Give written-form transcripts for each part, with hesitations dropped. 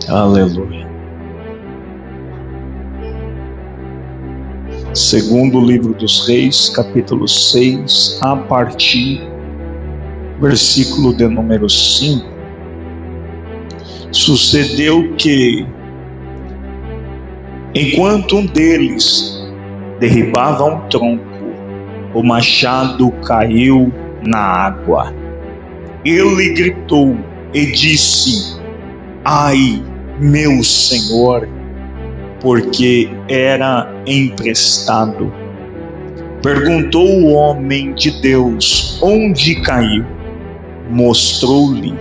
Aleluia. Segundo livro dos Reis, capítulo 6, a partir versículo de número 5. Sucedeu que, enquanto um deles derribava um tronco, o machado caiu na água. Ele gritou e disse: ai, meu senhor, porque era emprestado. Perguntou o homem de Deus onde caiu. Mostrou-lhe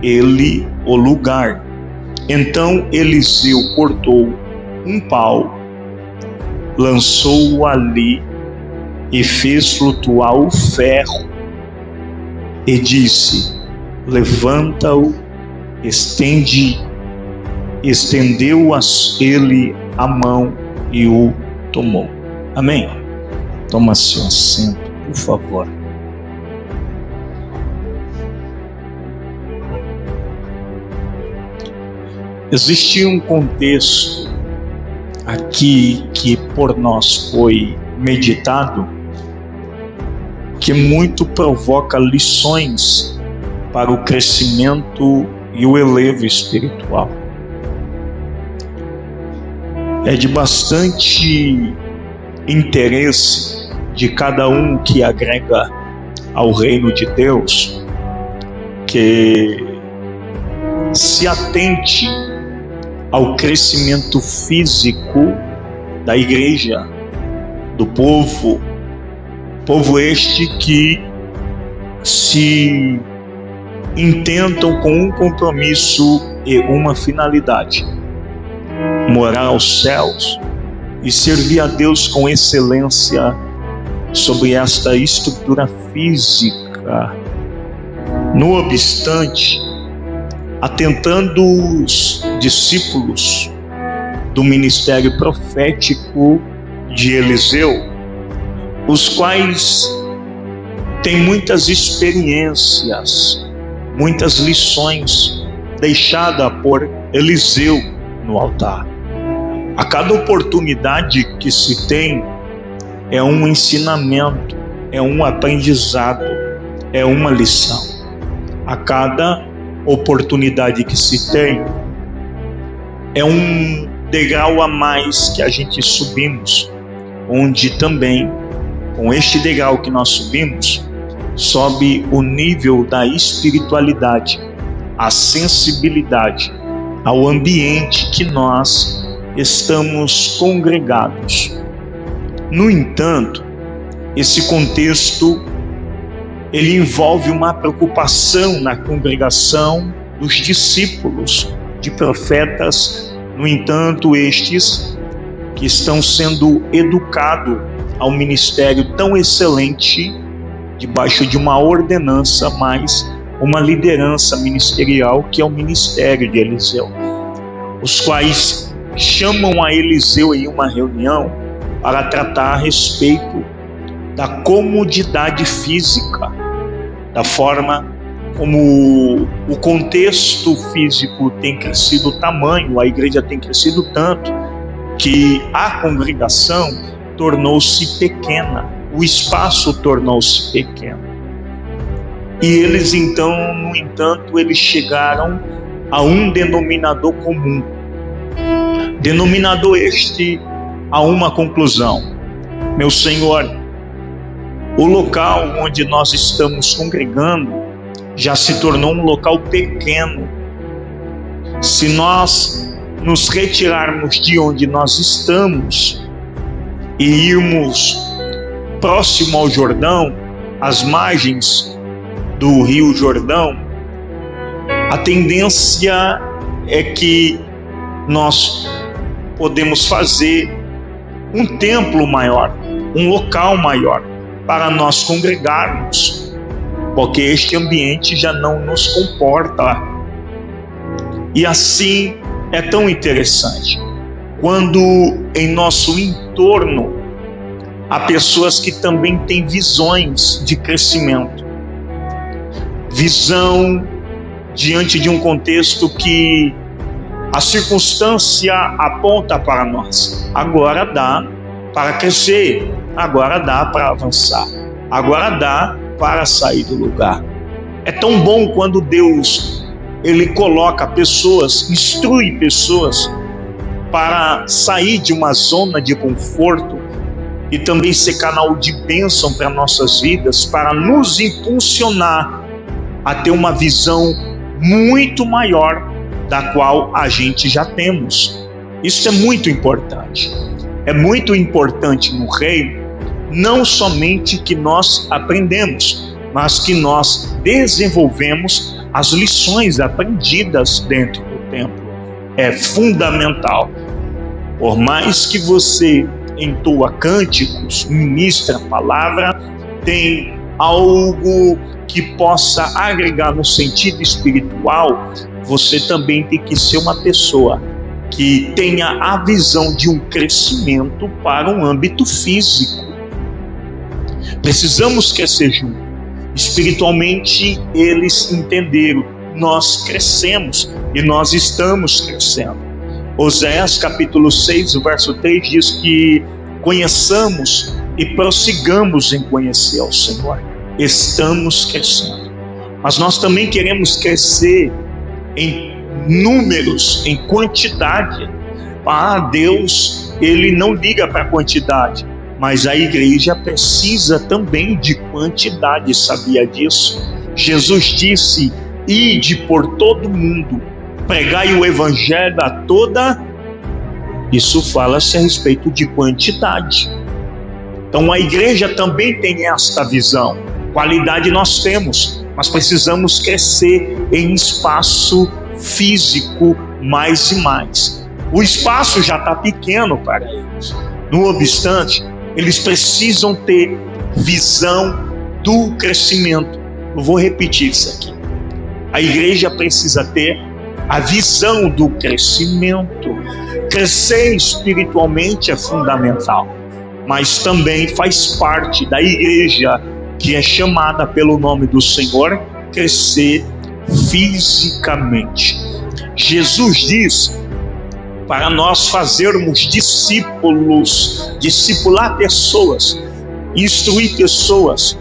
ele o lugar. Então Eliseu cortou um pau, lançou-o ali e fez flutuar o ferro, e disse: levanta-o. Estendeu ele a mão e o tomou. Amém? Toma seu assento, por favor. Existe um contexto aqui que por nós foi meditado, que muito provoca lições para o crescimento e o elevo espiritual. É de bastante interesse de cada um que agrega ao reino de Deus que se atente ao crescimento físico da igreja, do povo este que se intentam com um compromisso e uma finalidade: morar aos céus e servir a Deus com excelência sobre esta estrutura física. No obstante, atentando os discípulos do ministério profético de Eliseu, os quais têm muitas experiências, muitas lições deixadas por Eliseu no altar. A cada oportunidade que se tem é um ensinamento, é um aprendizado, é uma lição. A cada oportunidade que se tem é um degrau a mais que a gente subimos, onde também com este degrau que nós subimos, sobe o nível da espiritualidade, a sensibilidade ao ambiente que nós estamos congregados. No entanto, esse contexto ele envolve uma preocupação na congregação dos discípulos de profetas. No entanto, estes que estão sendo educados ao ministério tão excelente, debaixo de uma ordenança, mais uma liderança ministerial, que é o ministério de Eliseu, os quais chamam a Eliseu em uma reunião para tratar a respeito da comodidade física, da forma como o contexto físico tem crescido o tamanho, a igreja tem crescido tanto, que a congregação tornou-se pequena, o espaço tornou-se pequeno. E eles então, no entanto, eles chegaram a um denominador comum. Denominador este a uma conclusão: meu Senhor, o local onde nós estamos congregando já se tornou um local pequeno. Se nós nos retirarmos de onde nós estamos e irmos próximo ao Jordão, às margens do Rio Jordão, a tendência é que nós podemos fazer um templo maior, um local maior para nós congregarmos, porque este ambiente já não nos comporta. E assim é tão interessante quando em nosso entorno há pessoas que também têm visões de crescimento, visão diante de um contexto que A circunstância aponta para nós. Agora dá para crescer, agora dá para avançar, agora dá para sair do lugar. É tão bom quando Deus, Ele coloca pessoas, instrui pessoas para sair de uma zona de conforto e também ser canal de bênção para nossas vidas, para nos impulsionar a ter uma visão muito maior da qual a gente já temos. Isso é muito importante. É muito importante no reino, não somente que nós aprendemos, mas que nós desenvolvemos as lições aprendidas dentro do templo. É fundamental. Por mais que você entoa cânticos, ministra a palavra, tem algo que possa agregar no sentido espiritual, você também tem que ser uma pessoa que tenha a visão de um crescimento para um âmbito físico. Precisamos crescer juntos. Espiritualmente, eles entenderam, nós crescemos e nós estamos crescendo. Oséias capítulo 6, verso 3 diz que conheçamos e prossigamos em conhecer ao Senhor. Estamos crescendo. Mas nós também queremos crescer em números, em quantidade. Deus, Ele não liga para a quantidade, mas a igreja precisa também de quantidade, sabia disso? Jesus disse, ide por todo mundo, pregai o evangelho a toda. Isso fala-se a respeito de quantidade. Então a igreja também tem esta visão. Qualidade nós temos, mas precisamos crescer em espaço físico mais e mais. O espaço já está pequeno para eles. No obstante, eles precisam ter visão do crescimento. Eu vou repetir isso aqui. A igreja precisa ter a visão do crescimento. Crescer espiritualmente é fundamental, mas também faz parte da igreja que é chamada pelo nome do Senhor, crescer fisicamente. Jesus diz para nós fazermos discípulos, discipular pessoas, instruir pessoas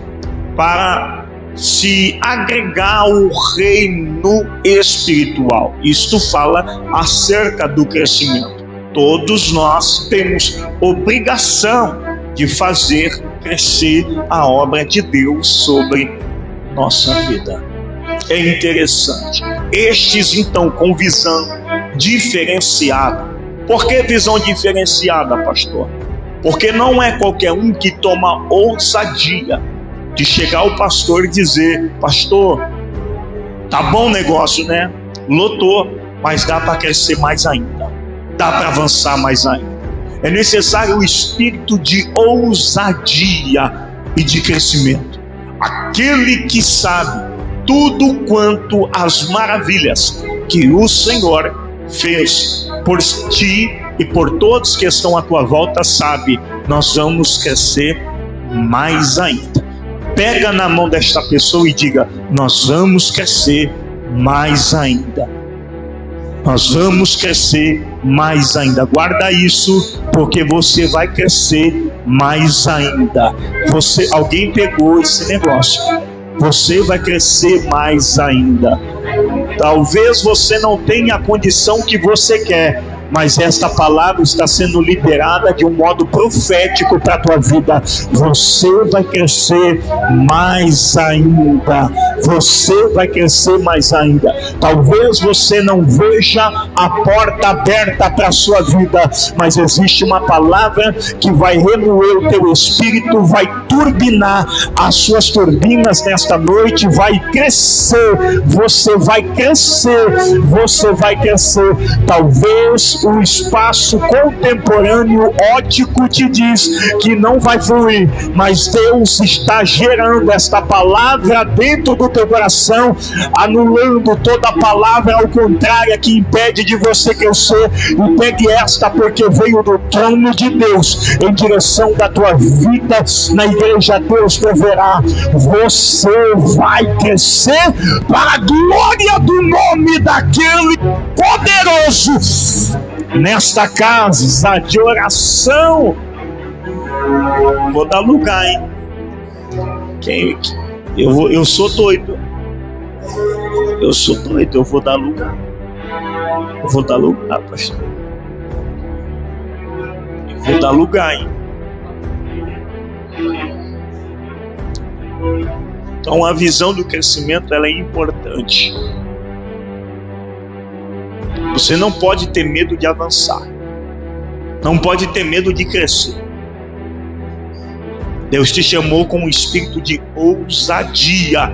para se agregar ao reino espiritual. Isto fala acerca do crescimento. Todos nós temos obrigação de fazer crescer a obra de Deus sobre nossa vida. É interessante. Estes, então, com visão diferenciada. Por que visão diferenciada, pastor? Porque não é qualquer um que toma ousadia de chegar ao pastor e dizer, pastor, tá bom o negócio, né? Lotou, mas dá para crescer mais ainda. Dá para avançar mais ainda. É necessário o espírito de ousadia e de crescimento. Aquele que sabe tudo quanto as maravilhas que o Senhor fez por ti e por todos que estão à tua volta, sabe, nós vamos crescer mais ainda. Pega na mão desta pessoa e diga, nós vamos crescer mais ainda. Nós vamos crescer mais ainda. Guarda isso, porque você vai crescer mais ainda. Alguém pegou esse negócio. Você vai crescer mais ainda. Talvez você não tenha a condição que você quer, mas esta palavra está sendo liberada de um modo profético para a tua vida. Você vai crescer mais ainda. Você vai crescer mais ainda. Talvez você não veja a porta aberta para a sua vida, mas existe uma palavra que vai remover o teu espírito, vai turbinar as suas turbinas nesta noite, vai crescer. Você vai crescer. Você vai crescer. Talvez o espaço contemporâneo ótico te diz que não vai fluir, mas Deus está gerando esta palavra dentro do teu coração, anulando toda palavra ao contrário que impede de você crescer. E pegue esta, porque veio do trono de Deus em direção da tua vida. Na igreja Deus proverá. Você vai crescer para a glória do nome daquele poderoso poderoso nesta casa de oração. Vou dar lugar, hein? Eu sou doido. Eu sou doido, eu vou dar lugar. Eu vou dar lugar, pastor. Eu vou dar lugar, hein? Então a visão do crescimento, ela é importante. Você não pode ter medo de avançar. Não pode ter medo de crescer. Deus te chamou com um espírito de ousadia.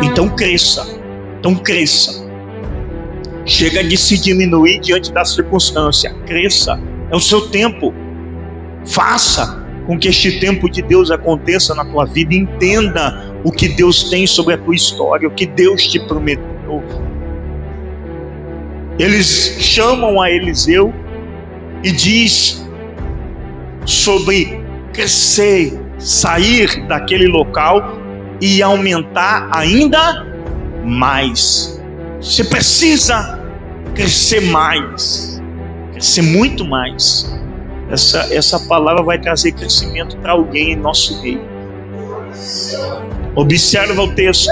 Então cresça. Então cresça. Chega de se diminuir diante da circunstância. Cresça. É o seu tempo. Faça com que este tempo de Deus aconteça na tua vida. Entenda o que Deus tem sobre a tua história, o que Deus te prometeu. Eles chamam a Eliseu e diz sobre crescer, sair daquele local e aumentar ainda mais. Você precisa crescer mais, crescer muito mais. Essa palavra vai trazer crescimento para alguém em nosso meio. Observa o texto.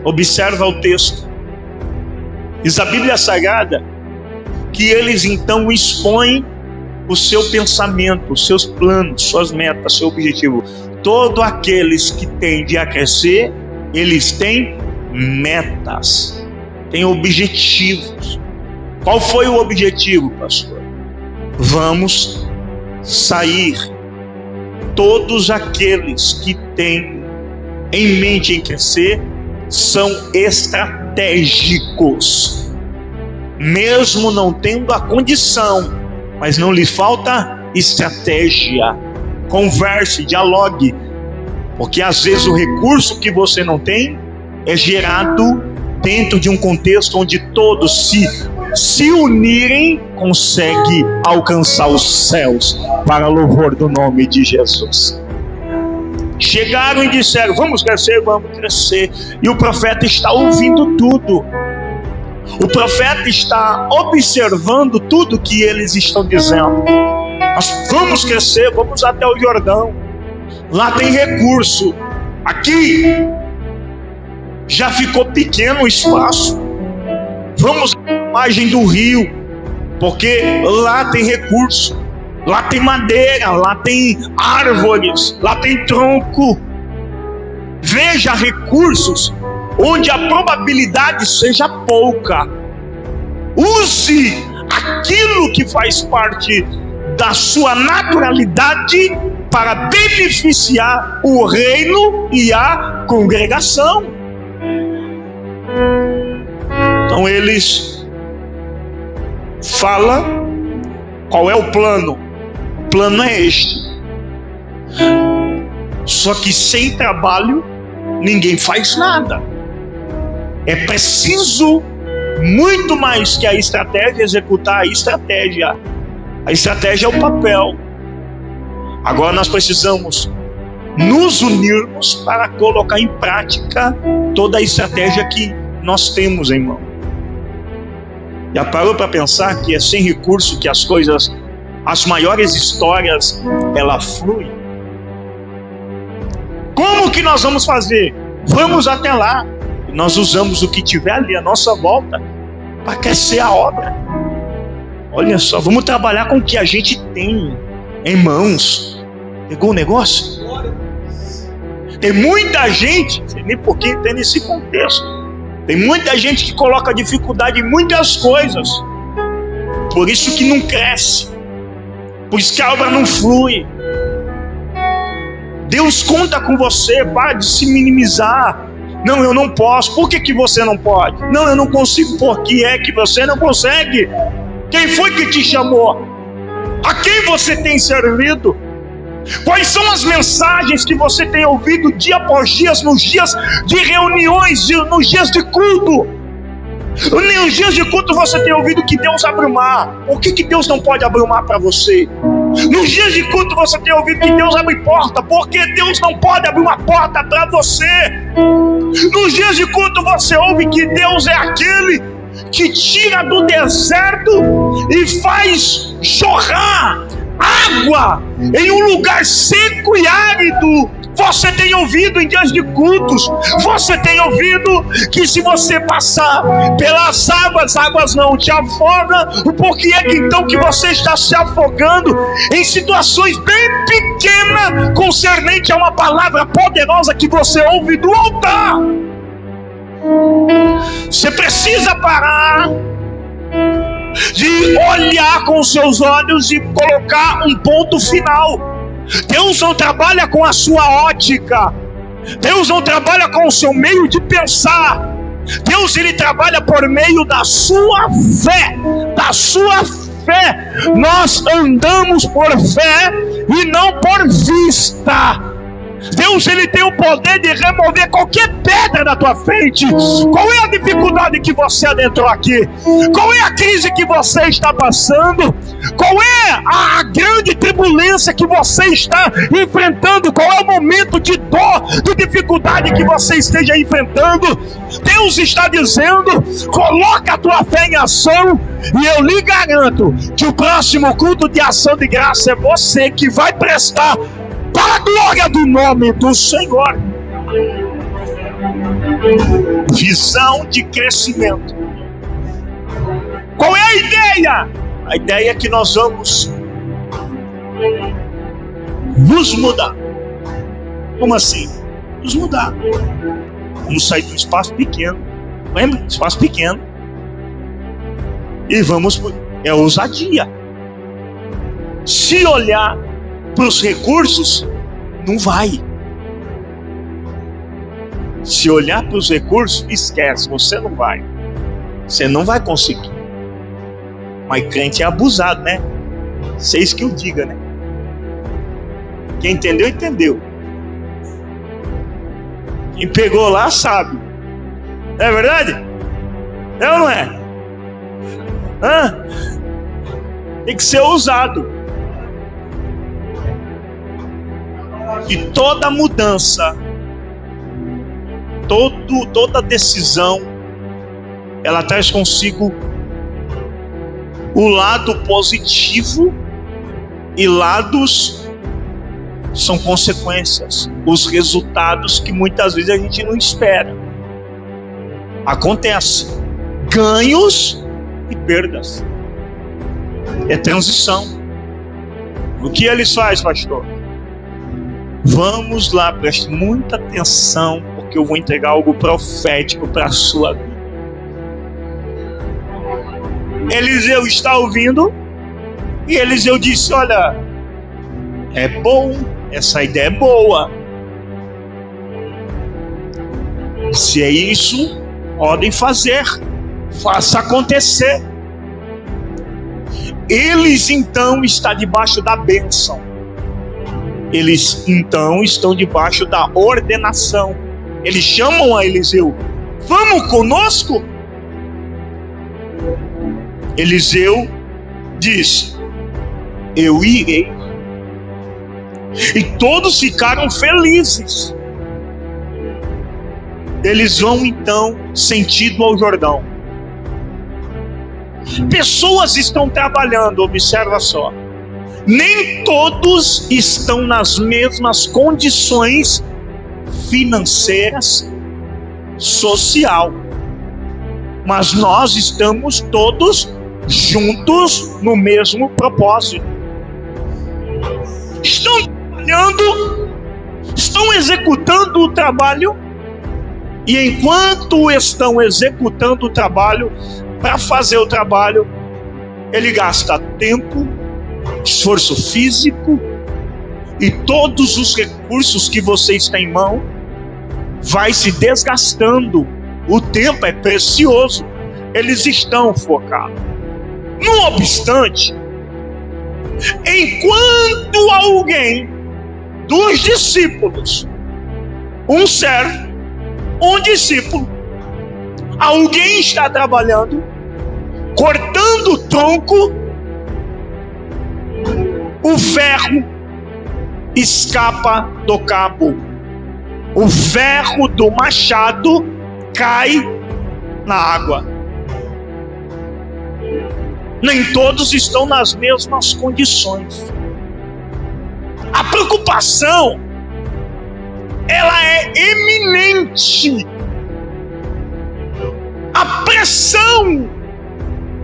Observa o texto. Diz a Bíblia Sagrada que eles então expõem o seu pensamento, os seus planos, suas metas, seu objetivo. Todos aqueles que tendem a crescer, eles têm metas, têm objetivos. Qual foi o objetivo, pastor? Vamos sair. Todos aqueles que têm em mente em crescer são estratégicos, mesmo não tendo a condição, mas não lhe falta estratégia. Converse, dialogue, porque às vezes o recurso que você não tem é gerado dentro de um contexto onde todos se unirem, consegue alcançar os céus, para louvor do nome de Jesus. Chegaram e disseram: vamos crescer, vamos crescer. E o profeta está ouvindo tudo. O profeta está observando tudo que eles estão dizendo. Nós vamos crescer, vamos até o Jordão. Lá tem recurso. Aqui já ficou pequeno o espaço. Vamos à margem do rio, porque lá tem recurso. Lá tem madeira, lá tem árvores, lá tem tronco. Veja recursos onde a probabilidade seja pouca. Use aquilo que faz parte da sua naturalidade para beneficiar o reino e a congregação. Então eles falam qual é o plano. O plano é este. Só que sem trabalho ninguém faz nada. É preciso muito mais que a estratégia, executar a estratégia. A estratégia é o papel. Agora nós precisamos nos unirmos para colocar em prática toda a estratégia que nós temos em mão. Já parou para pensar que é sem recurso que as coisas, as maiores histórias, ela flui? Como que nós vamos fazer? Vamos até lá. Nós usamos o que tiver ali à nossa volta para crescer a obra. Olha só, vamos trabalhar com o que a gente tem em mãos. Pegou o negócio? Tem muita gente, não sei nem por que tem nesse contexto. Tem muita gente que coloca dificuldade em muitas coisas. Por isso que não cresce. Por isso que a obra não flui. Deus conta com você, para de se minimizar. Não, eu não posso. Por que você não pode? Não, eu não consigo. Por que é que você não consegue? Quem foi que te chamou? A quem você tem servido? Quais são as mensagens que você tem ouvido dia após dia, nos dias de reuniões, nos dias de culto? Nos dias de culto você tem ouvido que Deus abre o mar. Por que Deus não pode abrir o mar para você? Nos dias de culto você tem ouvido que Deus abre porta. Por que Deus não pode abrir uma porta para você? Nos dias de culto você ouve que Deus é aquele que tira do deserto e faz jorrar água em um lugar seco e árido. Você tem ouvido em dias de cultos, você tem ouvido que se você passar pelas águas, as águas não te afogam. Por que é que então que você está se afogando em situações bem pequenas concernente a uma palavra poderosa que você ouve do altar? Você precisa parar de olhar com seus olhos e colocar um ponto final. Deus não trabalha com a sua ótica. Deus não trabalha com o seu meio de pensar. Deus, ele trabalha por meio da sua fé. Da sua fé. Nós andamos por fé e não por vista. Deus, ele tem o poder de remover qualquer pedra da tua frente. Qual é a dificuldade que você adentrou aqui? Qual é a crise que você está passando? Qual é a grande turbulência que você está enfrentando? Qual é o momento de dor, de dificuldade que você esteja enfrentando? Deus está dizendo: coloca a tua fé em ação, e eu lhe garanto que o próximo culto de ação de graça é você que vai prestar para a glória do nome do Senhor. Visão de crescimento. Qual é a ideia? A ideia é que nós vamos nos mudar. Como assim? Nos mudar. Vamos sair de um espaço pequeno. Lembra? Espaço pequeno. E vamos... É ousadia. Se olhar para os recursos, não vai. Se olhar para os recursos, esquece, você não vai. Você não vai conseguir. Mas crente é abusado, né? Vocês que o diga, né? Quem entendeu, entendeu. Quem pegou lá, sabe. Não é verdade? É ou não é? Tem que ser ousado. E toda mudança, toda decisão, ela traz consigo o lado positivo e lados são consequências, os resultados que muitas vezes a gente não espera. Acontece, ganhos e perdas. É transição. O que eles fazem, pastor? Vamos lá, preste muita atenção, porque eu vou entregar algo profético para a sua vida. Eliseu está ouvindo, e Eliseu disse: olha, é bom, essa ideia é boa. Se é isso, podem fazer, faça acontecer. Eles então estão debaixo da bênção. Eles então estão debaixo da ordenação. Eles chamam a Eliseu: vamos conosco? Eliseu diz: eu irei. E todos ficaram felizes. Eles vão então sentido ao Jordão. Pessoas estão trabalhando, observa só. Nem todos estão nas mesmas condições financeiras, social, mas nós estamos todos juntos no mesmo propósito. Estão trabalhando, estão executando o trabalho, e enquanto estão executando o trabalho, para fazer o trabalho, ele gasta tempo, esforço físico e todos os recursos que você está em mão vai se desgastando. O tempo é precioso. Eles estão focados. Não obstante, enquanto alguém dos discípulos, um servo, um discípulo, alguém está trabalhando, cortando o tronco, o ferro escapa do cabo. O ferro do machado cai na água. Nem todos estão nas mesmas condições. A preocupação, ela é eminente. A pressão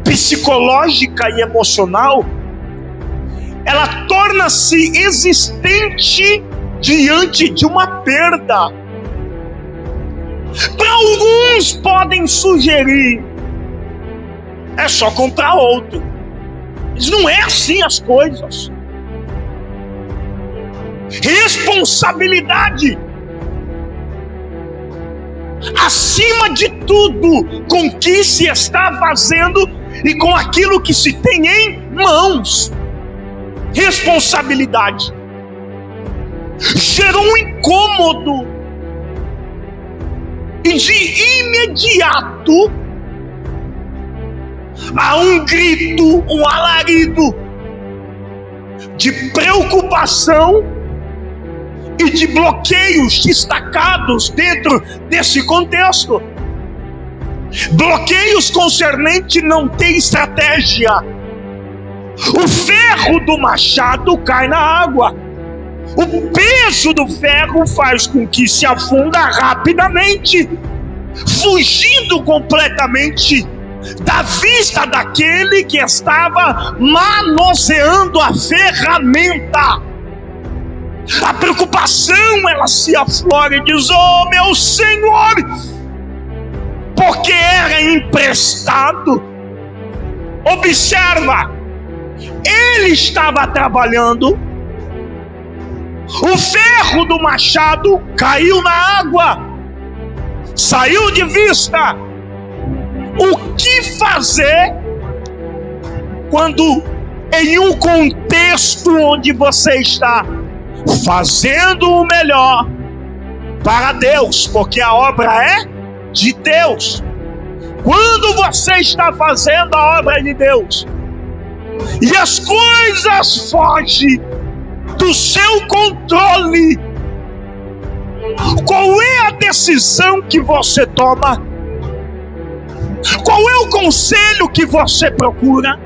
psicológica e emocional, ela torna-se existente diante de uma perda. Para alguns podem sugerir: é só comprar outro. Mas não é assim as coisas. Responsabilidade, acima de tudo, com o que se está fazendo e com aquilo que se tem em mãos. Responsabilidade gerou um incômodo, e de imediato há um grito, um alarido de preocupação e de bloqueios destacados dentro desse contexto. Bloqueios concernentes não ter estratégia. O ferro do machado cai na água. O peso do ferro faz com que se afunda rapidamente, fugindo completamente da vista daquele que estava manuseando a ferramenta. A preocupação, ela se aflora e diz: oh meu Senhor, porque era emprestado. Observa, ele estava trabalhando, o ferro do machado caiu na água, saiu de vista. O que fazer quando em um contexto onde você está fazendo o melhor para Deus, porque a obra é de Deus? Quando você está fazendo a obra de Deus e as coisas fogem do seu controle, qual é a decisão que você toma? Qual é o conselho que você procura?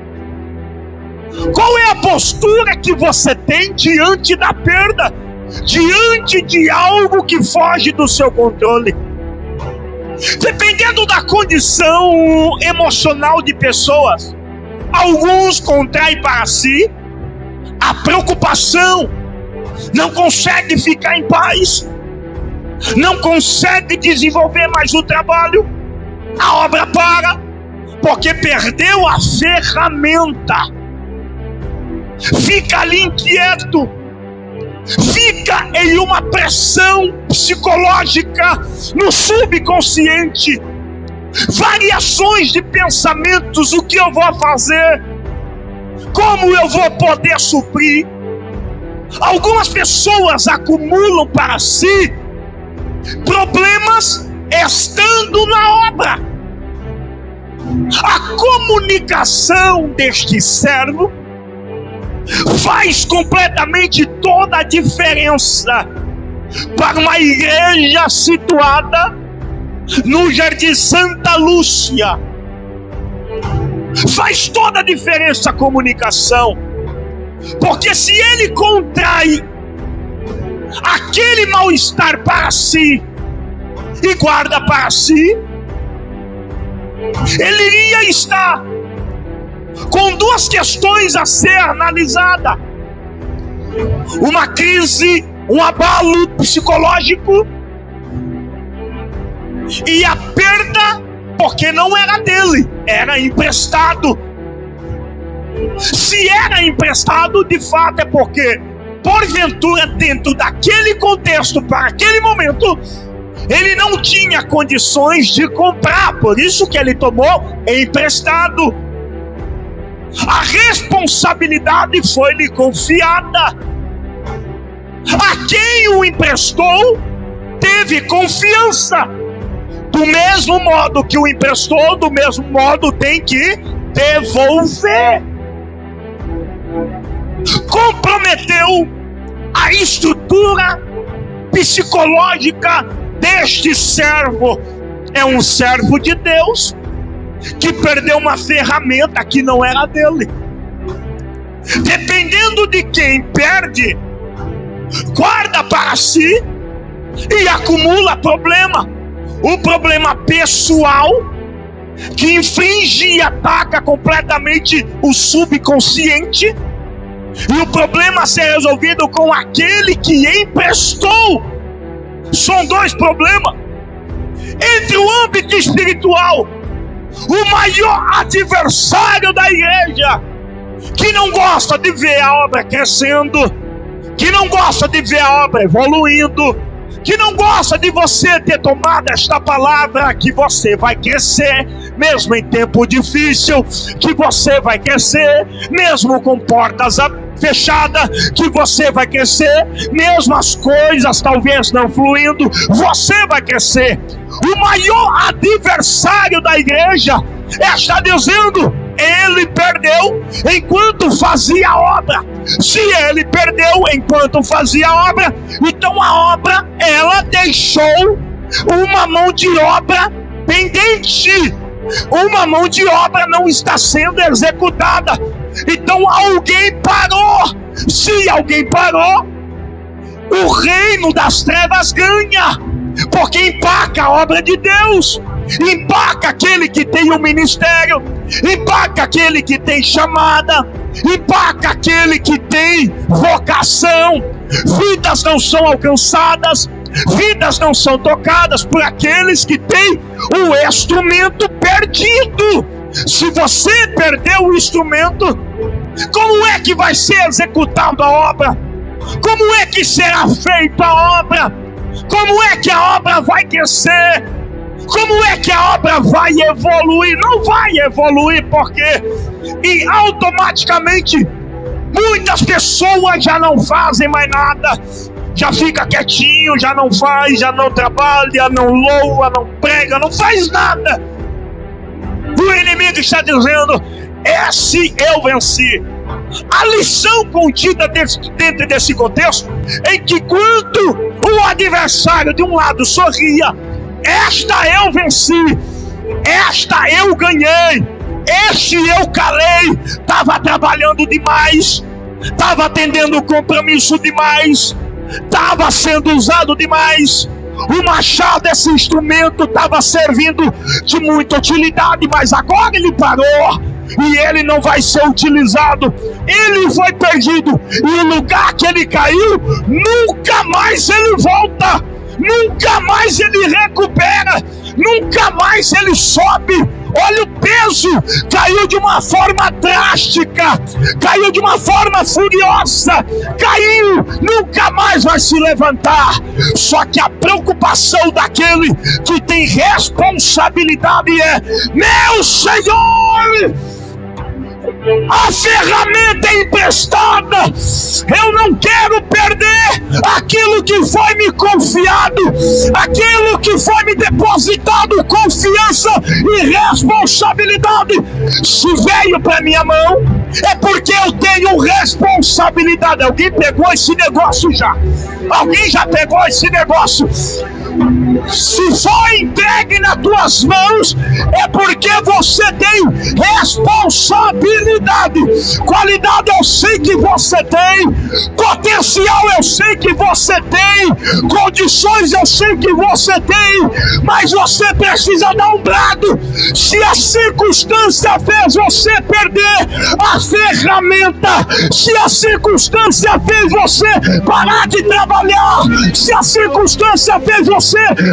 Qual é a postura que você tem diante da perda, diante de algo que foge do seu controle? Dependendo da condição emocional de pessoas, alguns contraem para si a preocupação, não consegue ficar em paz, não consegue desenvolver mais o trabalho, a obra para, porque perdeu a ferramenta. Fica ali inquieto, fica em uma pressão psicológica no subconsciente, variações de pensamentos: o que eu vou fazer? Como eu vou poder suprir? Algumas pessoas acumulam para si problemas estando na obra. A comunicação deste servo faz completamente toda a diferença para uma igreja situada no Jardim Santa Lúcia. Faz toda a diferença a comunicação, porque se ele contrai aquele mal-estar para si e guarda para si, ele iria estar com duas questões a ser analisada: uma crise, um abalo psicológico, e a perda, porque não era dele, era emprestado. Se era emprestado, de fato é porque, porventura, dentro daquele contexto, para aquele momento, ele não tinha condições de comprar, por isso que ele tomou emprestado. A responsabilidade foi-lhe confiada. A quem o emprestou teve confiança. Do mesmo modo que o emprestou, do mesmo modo tem que devolver. Comprometeu a estrutura psicológica deste servo. É um servo de Deus, que perdeu uma ferramenta que não era dele. Dependendo de quem perde, guarda para si e acumula problema. O problema pessoal que infringe e ataca completamente o subconsciente, e o problema a ser resolvido com aquele que emprestou. São dois problemas. Entre o âmbito espiritual, o maior adversário da igreja, que não gosta de ver a obra crescendo, que não gosta de ver a obra evoluindo, que não gosta de você ter tomado esta palavra, que você vai crescer, mesmo em tempo difícil, que você vai crescer, mesmo com portas fechadas, que você vai crescer, mesmo as coisas talvez não fluindo, você vai crescer. O maior adversário da igreja está dizendo: ele perdeu enquanto fazia a obra. Se ele perdeu enquanto fazia a obra, então a obra, ela deixou uma mão de obra pendente. Uma mão de obra não está sendo executada. Então alguém parou. Se alguém parou, o reino das trevas ganha, porque empaca a obra de Deus, empaca aquele que tem o ministério, empaca aquele que tem chamada, empaca aquele que tem vocação. Vidas não são alcançadas, vidas não são tocadas por aqueles que têm o instrumento perdido. Se você perdeu o instrumento, como é que vai ser executada a obra? Como é que será feita a obra? Como é que a obra vai crescer? Como é que a obra vai evoluir? Não vai evoluir, porque e automaticamente muitas pessoas já não fazem mais nada, já fica quietinho, já não faz, já não trabalha, não louva, não prega, não faz nada. O inimigo está dizendo: esse eu venci. A lição contida dentro desse contexto, em que quando o adversário de um lado sorria, esta eu venci, esta eu ganhei, este eu calei, estava trabalhando demais, estava atendendo o compromisso demais, estava sendo usado demais, o machado, esse instrumento, estava servindo de muita utilidade, mas agora ele parou e ele não vai ser utilizado, ele foi perdido, e o lugar que ele caiu, nunca mais ele volta, nunca mais ele recupera, nunca mais ele sobe. Olha o peso, caiu de uma forma drástica, caiu de uma forma furiosa, caiu, nunca mais vai se levantar. Só que a preocupação daquele que tem responsabilidade é: meu Senhor, a ferramenta é emprestada, eu não quero perder aquilo que foi me confiado, aquilo que foi me depositado, confiança e responsabilidade. Se veio para minha mão, é porque eu tenho responsabilidade. Alguém pegou esse negócio já? Alguém já pegou esse negócio? Se foi entregue nas tuas mãos, é porque você tem responsabilidade. Qualidade eu sei que você tem, potencial eu sei que você tem, condições eu sei que você tem, mas você precisa dar um brado. Se a circunstância fez você perder a ferramenta, se a circunstância fez você parar de trabalhar, se a circunstância fez você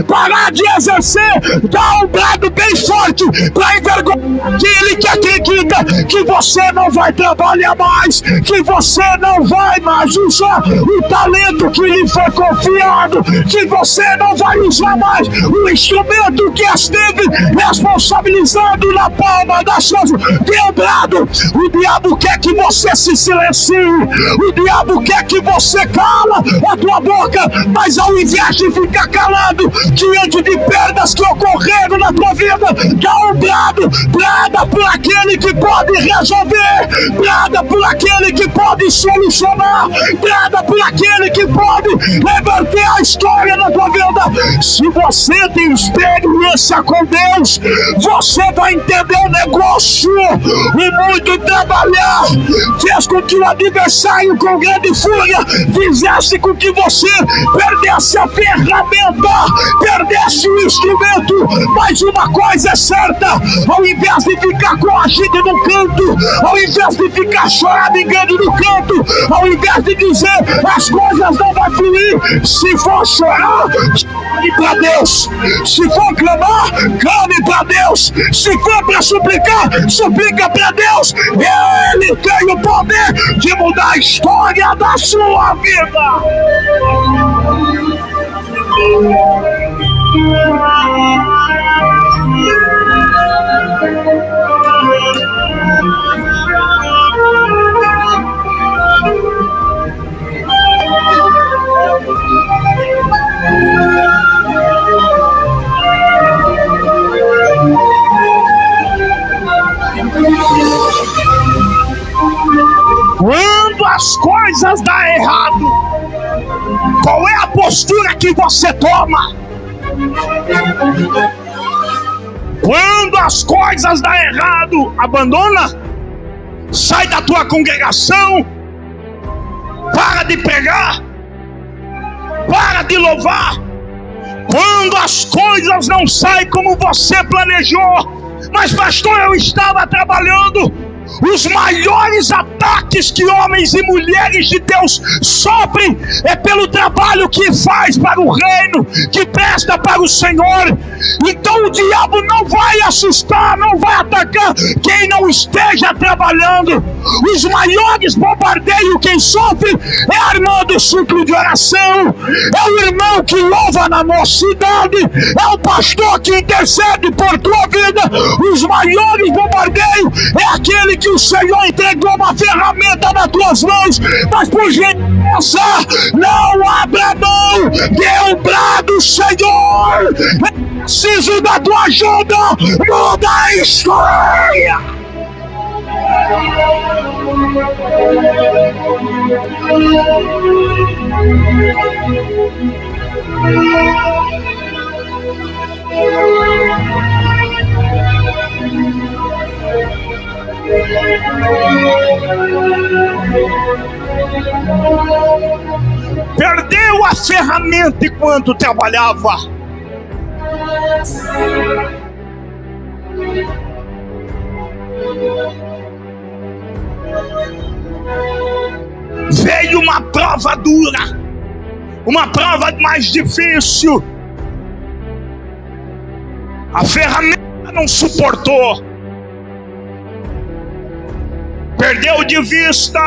parar de exercer, dá um brado bem forte para envergonhar aquele que acredita que você não vai trabalhar mais, que você não vai mais usar o talento que lhe foi confiado, que você não vai usar mais o instrumento que esteve responsabilizado na palma das suas mãos. Dê um brado. O diabo quer que você se silencie, o diabo quer que você cala a tua boca, mas ao invés de ficar calado diante de perdas que ocorreram na tua vida, dá um brado, brada por aquele que pode resolver resolver, brada por aquele que pode solucionar, brada por aquele que pode reverter a história da tua vida. Se você tem experiência com Deus, você vai entender o negócio. O muito trabalhar fez com que o adversário com grande fúria fizesse com que você perdesse a ferramenta, perdesse o instrumento. Mas uma coisa é certa: ao invés de ficar coagido no canto, ao invés de ficar choramingando no canto, ao invés de dizer as coisas não vão fluir, se for chorar, clame para Deus. Se for clamar, clame para Deus. Se for para suplicar, suplica para Deus. Ele tem o poder de mudar a história da sua vida. Quando as coisas dão errado, qual é a postura que você toma? Quando as coisas dão errado, abandona? Sai da tua congregação? Para de pregar? Para de louvar? Quando as coisas não saem como você planejou, mas pastor, eu estava trabalhando. Os maiores ataques que homens e mulheres de Deus sofrem é pelo trabalho que faz para o reino, que presta para o Senhor. Então o diabo não vai assustar, não vai atacar quem não esteja trabalhando. Os maiores bombardeios quem sofre é a irmã do ciclo de oração, é o irmão que louva na mocidade, é o pastor que intercede por tua vida. Os maiores bombardeios é aquele que o Senhor entregou uma ferramenta nas tuas mãos, mas por gentileza, não abra mão, dê um brado, Senhor, preciso da tua ajuda, muda a história. Perdeu a ferramenta enquanto trabalhava. Veio uma prova dura, uma prova mais difícil. A ferramenta não suportou. Perdeu de vista,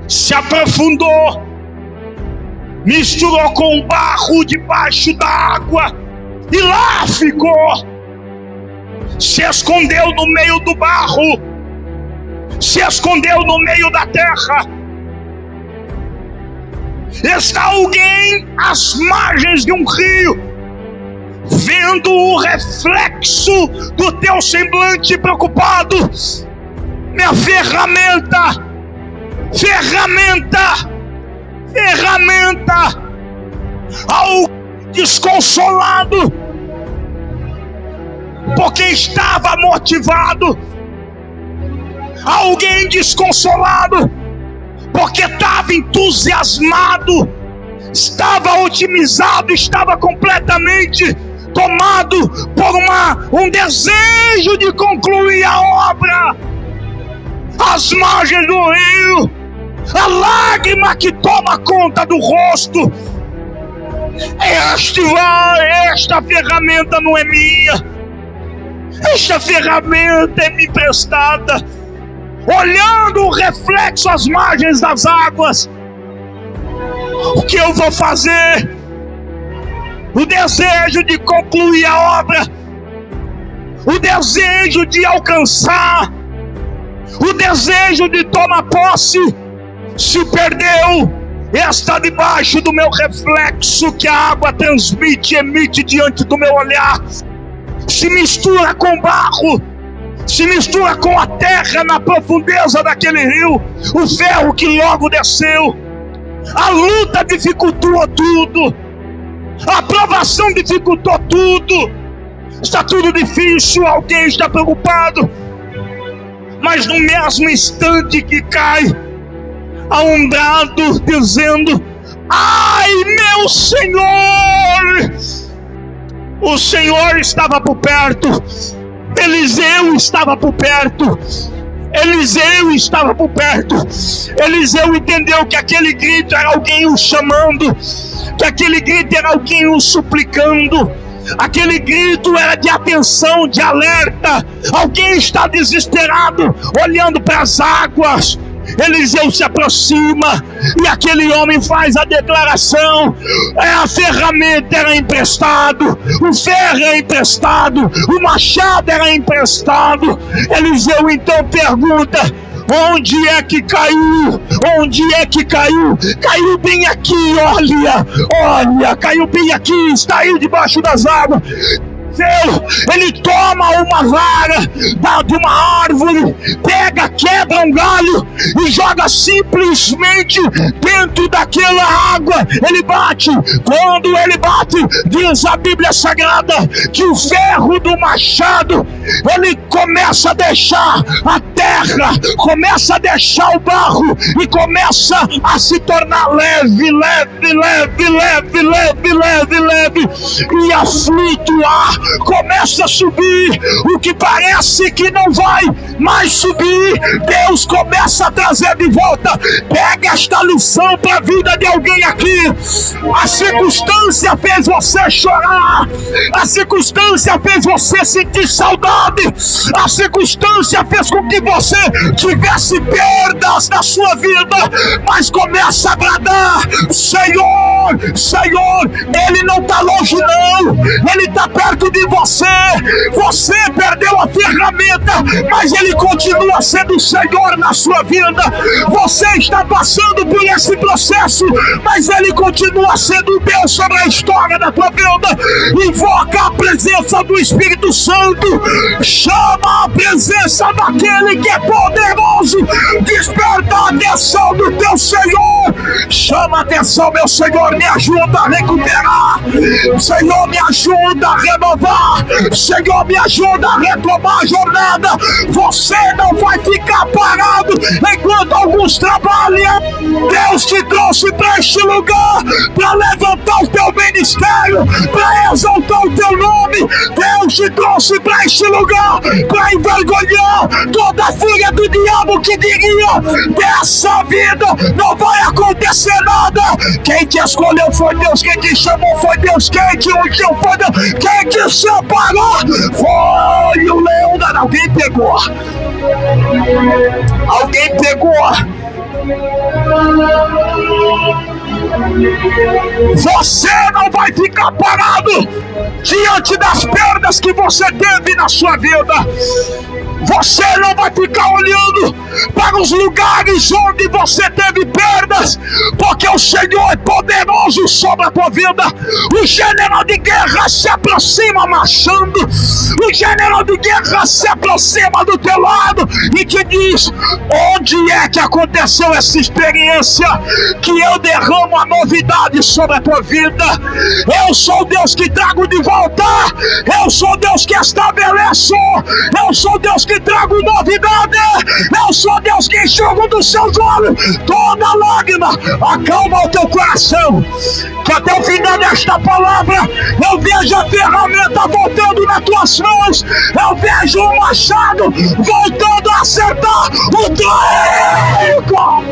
se aprofundou, misturou com barro debaixo da água e lá ficou. Se escondeu no meio do barro, se escondeu no meio da terra. Está alguém às margens de um rio, vendo o reflexo do teu semblante preocupado. Minha ferramenta, ao desconsolado, porque estava motivado. Alguém desconsolado, porque estava entusiasmado, estava otimizado, estava completamente tomado por um desejo de concluir a obra. Às margens do rio, a lágrima que toma conta do rosto. Esta ferramenta não é minha, esta ferramenta é me emprestada. Olhando o reflexo às margens das águas, o que eu vou fazer? O desejo de concluir a obra, o desejo de alcançar, o desejo de tomar posse se perdeu. Está debaixo do meu reflexo que a água transmite e emite diante do meu olhar. Se mistura com barro, se mistura com a terra na profundeza daquele rio, o ferro que logo desceu. A luta dificultou tudo, a provação dificultou tudo. Está tudo difícil, alguém está preocupado, mas no mesmo instante que cai, há um brado dizendo: ai, meu Senhor! O Senhor estava por perto, Eliseu estava por perto, Eliseu estava por perto. Eliseu entendeu que aquele grito era alguém o chamando, que aquele grito era alguém o suplicando, aquele grito era de atenção, de alerta. Alguém está desesperado, olhando para as águas. Eliseu se aproxima e aquele homem faz a declaração: a ferramenta era emprestado, o ferro era emprestado, o machado era emprestado. Eliseu então pergunta: onde é que caiu? Onde é que caiu? Caiu bem aqui, olha, caiu bem aqui, está aí debaixo das águas. Ele toma uma vara de uma árvore, pega, quebra um galho e joga simplesmente dentro daquela água. Ele bate. Quando ele bate, diz a Bíblia Sagrada que o ferro do machado, ele começa a deixar a terra, começa a deixar o barro e começa a se tornar leve, e a flutuar. Começa a subir, o que parece que não vai mais subir, Deus começa a trazer de volta. Pega esta lição para a vida de alguém aqui. A circunstância fez você chorar, a circunstância fez você sentir saudade, a circunstância fez com que você tivesse perdas na sua vida, mas começa a bradar: Senhor, Senhor. Ele não está longe não, ele está perto de você. Você perdeu a ferramenta, mas ele continua sendo o Senhor na sua vida. Você está passando por esse processo, mas ele continua sendo o Deus sobre a história da tua vida. Invoca a presença do Espírito Santo, chama a presença daquele que é poderoso, desperta a atenção do teu Senhor. Chama a atenção: meu Senhor, me ajuda a recuperar, Senhor, me ajuda a renovar, Senhor, me ajuda a retomar a jornada. Você não vai ficar parado enquanto alguns trabalham. Deus te trouxe para este lugar para levantar o teu ministério, para exaltar o teu nome. Deus te trouxe para este lugar para envergonhar toda a fúria do diabo que diria: dessa vida não vai acontecer nada. Quem te escolheu foi Deus, quem te chamou foi Deus, quem te ungiu foi Deus, quem te separou foi o leão da... Alguém pegou. Alguém pegou. Você não vai ficar parado diante das perdas que você teve na sua vida. Você não vai ficar olhando para os lugares onde você teve perdas, porque o Senhor é poderoso sobre a tua vida. O general de guerra se aproxima marchando, o general de guerra se aproxima do teu lado e te diz: onde é que aconteceu essa experiência que eu derramo a novidade sobre a tua vida? Eu sou Deus que trago de volta, eu sou Deus que estabeleço, eu sou Deus que trago novidade, eu sou Deus que enxugo dos seus olhos toda lágrima. Acalma o teu coração, que até o final desta palavra eu vejo a ferramenta voltando nas tuas mãos, eu vejo o machado voltando a acertar o tronco.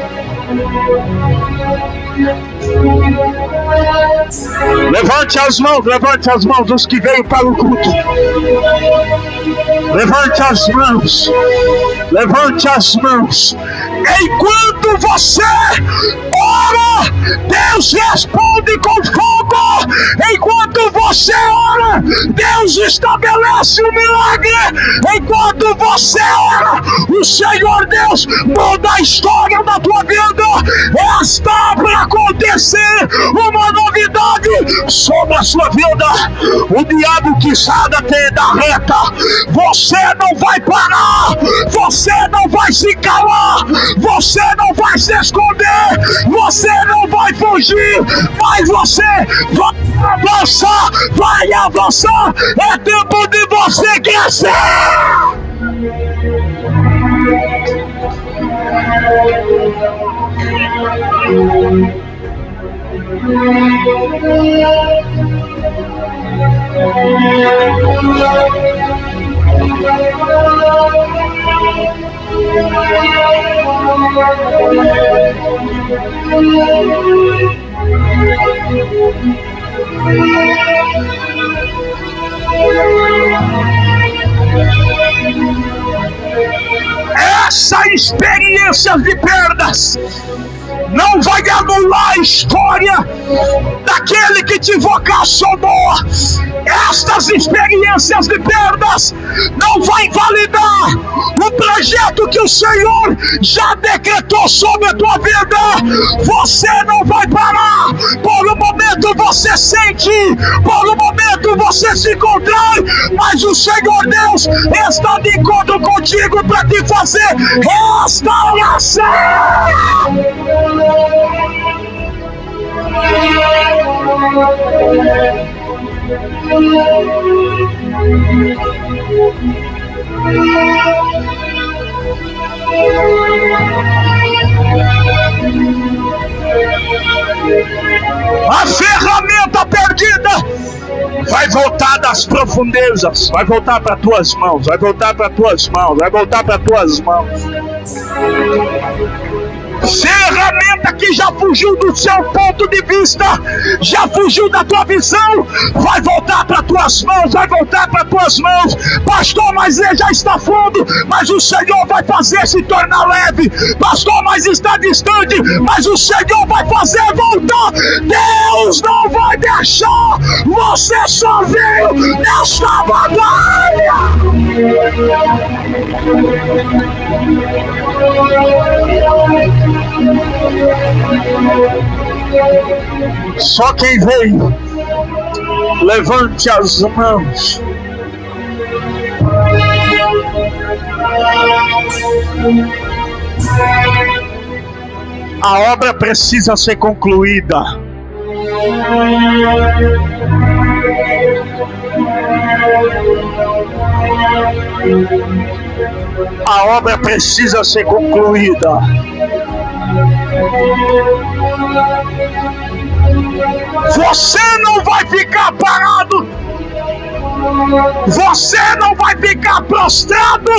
Levante as mãos os que veio para o culto. Levante as mãos. Enquanto você ora, Deus responde com fogo. Enquanto você ora, Deus estabelece um milagre. Enquanto você ora, o Senhor Deus muda a história da tua vida. Está para acontecer uma novidade sobre a sua vida. O diabo que sabe te dar reta. Você não vai parar. Você não vai se calar. Você não vai se esconder. Você não vai fugir. Mas você vai avançar. Vai avançar. É tempo de você crescer. Essa experiência de perdas não vai anular a história daquele que te vocacionou. Estas experiências de perdas não vai invalidar o projeto que o Senhor já decretou sobre a tua vida. Você não vai parar. Por um momento você sente, por um momento você se contrai, mas o Senhor Deus está de encontro contigo para te fazer restauração. A ferramenta perdida vai voltar das profundezas, vai voltar para tuas mãos, vai voltar para tuas mãos, vai voltar para tuas mãos. Ferramenta que já fugiu do seu ponto de vista, já fugiu da tua visão, vai voltar para tuas mãos, vai voltar para tuas mãos. Pastor, mas ele já está fundo, mas o Senhor vai fazer se tornar leve. Pastor, mas está distante, mas o Senhor vai fazer voltar. Deus não vai deixar você sozinho nesta batalha. Só quem veio, levante as mãos. A obra precisa ser concluída. A obra precisa ser concluída. Você não vai ficar parado. Você não vai ficar prostrado.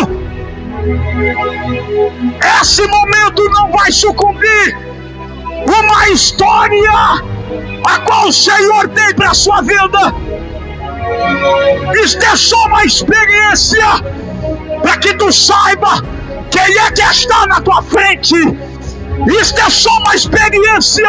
Esse momento não vai sucumbir. Uma história a qual o Senhor tem para a sua vida. Isto é só uma experiência para que tu saiba quem é que está na tua frente. Isto é só uma experiência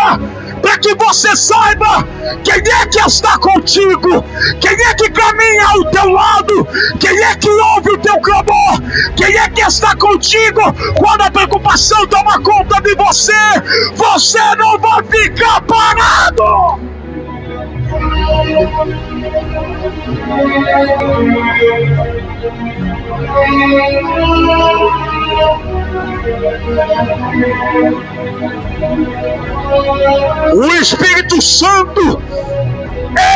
para que você saiba quem é que está contigo, quem é que caminha ao teu lado, quem é que ouve o teu clamor, quem é que está contigo quando a preocupação toma conta de você. Você não vai ficar parado. O Espírito Santo,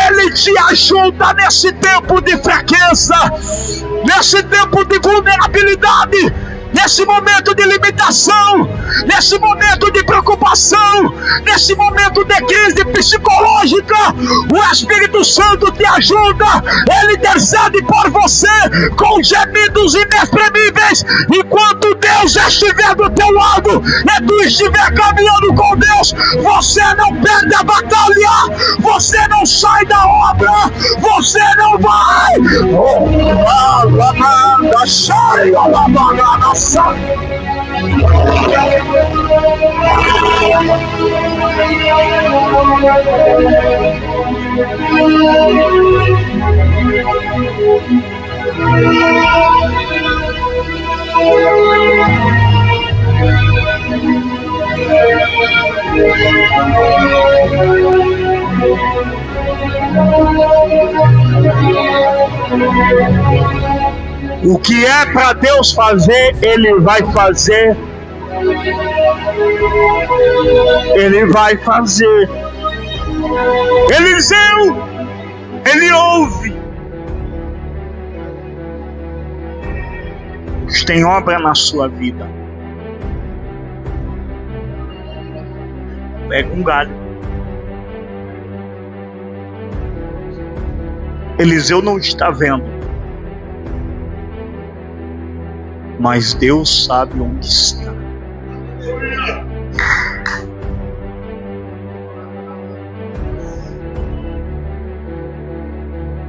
ele te ajuda nesse tempo de fraqueza, nesse tempo de vulnerabilidade, nesse momento de limitação, nesse momento de preocupação, nesse momento de crise psicológica. O Espírito Santo te ajuda, ele intercede por você com gemidos inexprimíveis. Enquanto Deus estiver do teu lado e tu estiver caminhando com Deus, você não perde a batalha, você não sai da obra, você não vai. O que é para Deus fazer, Ele vai fazer. Ele vai fazer. Eliseu, ele ouve. Deus tem obra na sua vida. Pega um galho. Eliseu não está vendo, mas Deus sabe onde está.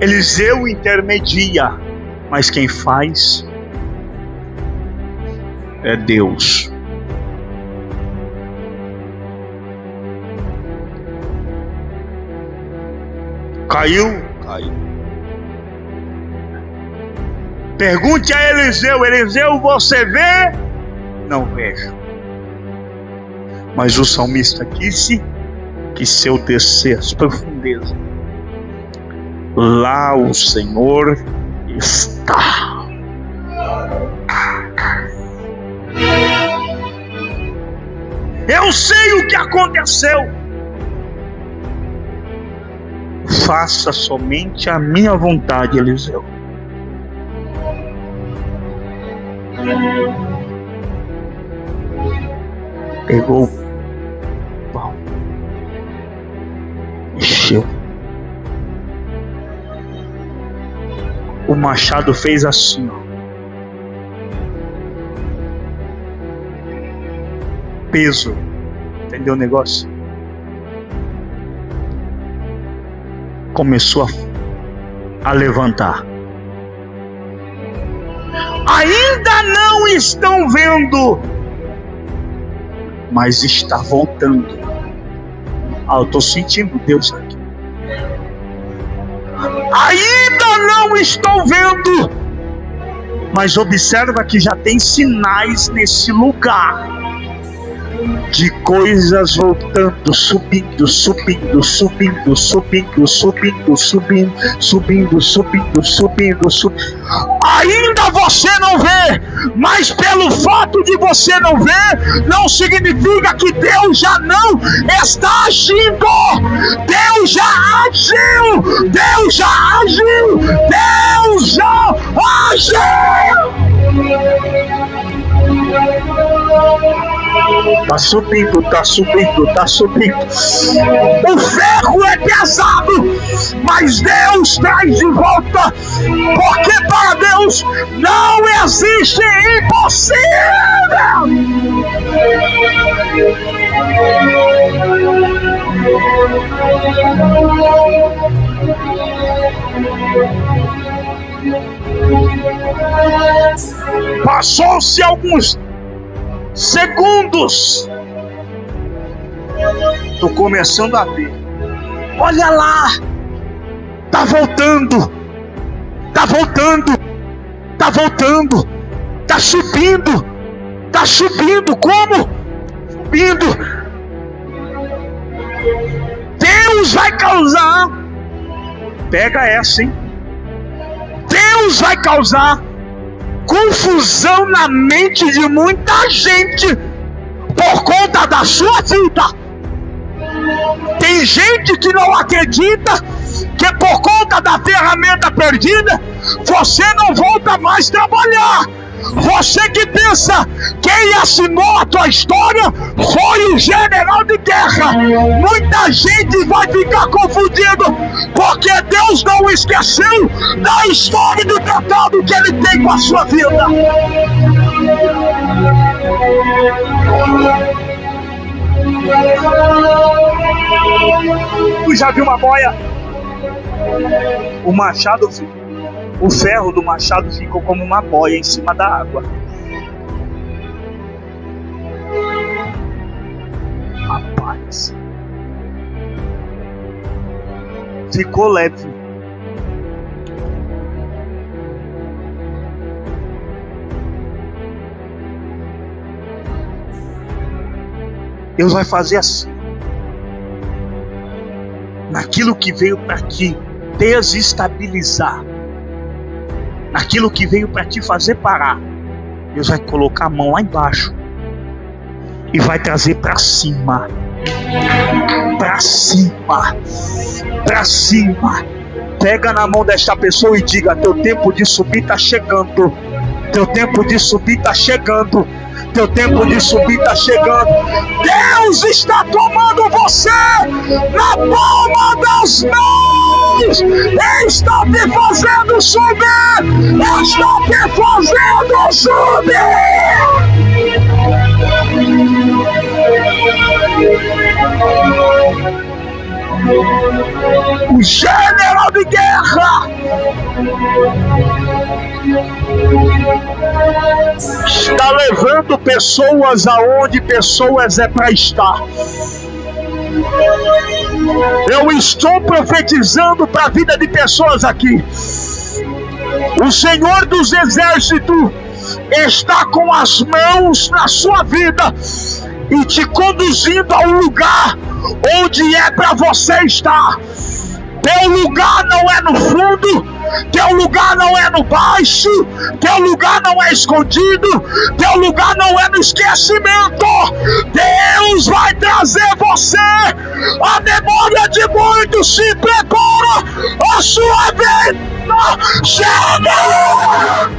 Eliseu intermedia, mas quem faz é Deus. Caiu. Pergunte a Eliseu: Eliseu, você vê? Não vejo. Mas o salmista disse que se eu descer as profundezas, lá o Senhor está. Eu sei o que aconteceu. Faça somente a minha vontade, Eliseu. Pegou o pau, encheu. O machado fez assim, ó. Peso, entendeu o negócio? Começou a levantar. Ainda não estão vendo, mas está voltando. Eu estou sentindo Deus aqui. Ainda não estou vendo, mas observa que já tem sinais nesse lugar de coisas voltando, subindo. Ainda você não vê, mas pelo fato de você não ver, não significa que Deus já não está agindo. Deus já agiu. Deus já agiu. Deus já agiu. Tá subindo. O ferro é pesado, mas Deus traz de volta, porque para Deus não existe impossível. Passou-se alguns segundos. Tô começando a ver. Olha lá. Tá voltando. Tá subindo. Como? Subindo. Deus vai causar. Pega essa, hein? Deus vai causar confusão na mente de muita gente por conta da sua vida. Tem gente que não acredita que por conta da ferramenta perdida você não volta mais a trabalhar. Você que pensa quem assinou a tua história foi o general de guerra. Muita gente vai ficar confundido, porque Deus não esqueceu da história do tratado que Ele tem com a sua vida. Tu já viu uma boia? O machado, o ferro do machado ficou como uma boia em cima da água. cargas. Ficou leve. Deus vai fazer assim. Naquilo que veio para te desestabilizar, naquilo que veio para te fazer parar, Deus vai colocar a mão lá embaixo e vai trazer para cima. Para cima. Para cima. Pega na mão desta pessoa e diga: teu tempo de subir está chegando. Teu tempo de subir está chegando. Teu tempo de subir está chegando. Deus está tomando você na palma das mãos. Está te fazendo subir. Está te fazendo subir. O general de guerra está levando pessoas aonde pessoas é para estar. Eu estou profetizando para a vida de pessoas aqui. O Senhor dos Exércitos está com as mãos na sua vida e te conduzindo a um lugar onde é para você estar. Teu lugar não é no fundo, teu lugar não é no baixo, teu lugar não é escondido, teu lugar não é no esquecimento. Deus vai trazer você a memória de muitos. Se prepara, a sua vida chega.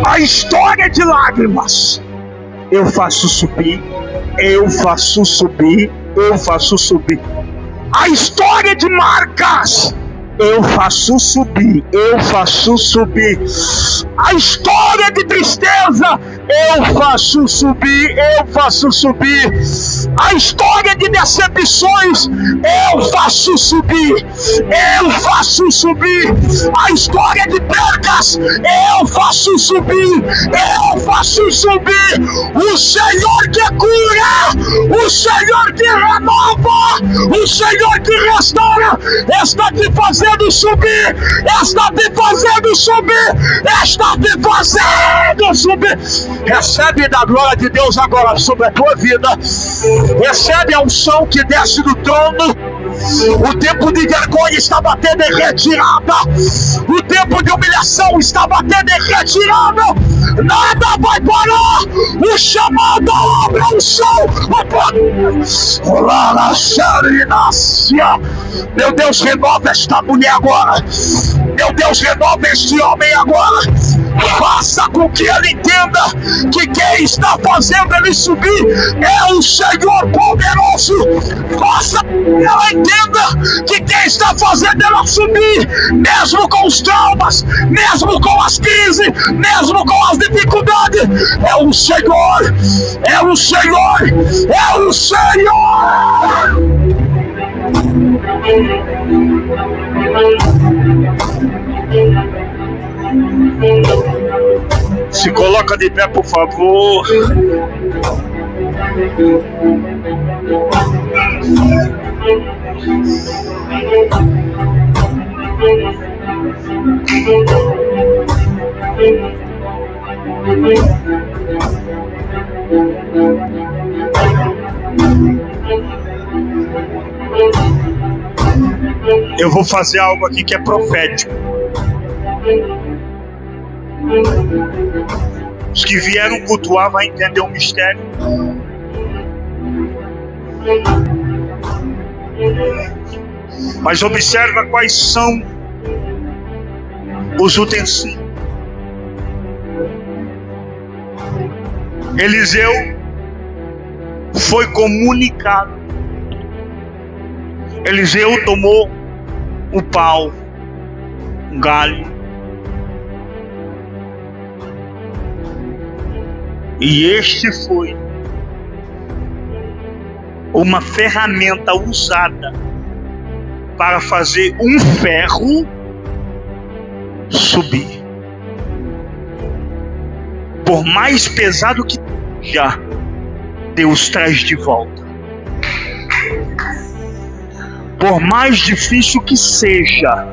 A história de lágrimas, eu faço subir, eu faço subir, eu faço subir. A história de marcas, eu faço subir, eu faço subir. A história de tristeza, eu faço subir, eu faço subir. A história de decepções, eu faço subir, eu faço subir. A história de percas, eu faço subir, eu faço subir. O Senhor que cura, o Senhor que renova, o Senhor que restaura, está te fazendo subir, está te fazendo subir, está te fazendo subir. Recebe da glória de Deus agora sobre a tua vida. Recebe a unção que desce do trono. O tempo de vergonha está batendo em retirada. O tempo de humilhação está batendo em retirada. Nada vai parar. O chamado, a unção, meu Deus, renova esta mulher agora. Meu Deus, renova este homem agora. Faça com que ele entenda que quem está fazendo ele subir é o Senhor poderoso. Faça com que ela entenda que quem está fazendo ela subir, mesmo com os traumas, mesmo com as crises, mesmo com as dificuldades, é o Senhor, é o Senhor, é o Senhor. Se coloca de pé, por favor. Eu vou fazer algo aqui que é profético. Os que vieram cultuar vão entender o mistério. Mas observa quais são os utensílios. Eliseu foi comunicado. Eliseu tomou o pau, um galho, e este foi uma ferramenta usada para fazer um ferro subir. Por mais pesado que seja, Deus traz de volta. Por mais difícil que seja,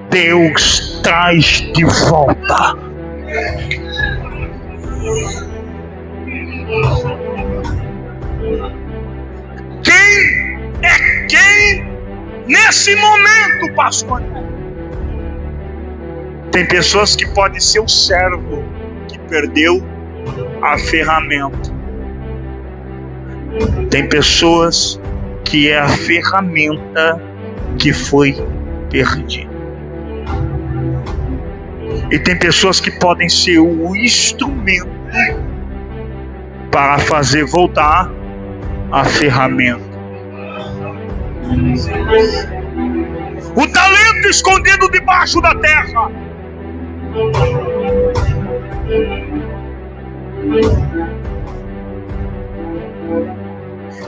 Deus traz de volta. Quem é quem nesse momento, pastor? Tem pessoas que podem ser o servo que perdeu a ferramenta. Tem pessoas que é a ferramenta que foi perdida. E tem pessoas que podem ser o instrumento para fazer voltar a ferramenta. O talento escondido debaixo da terra.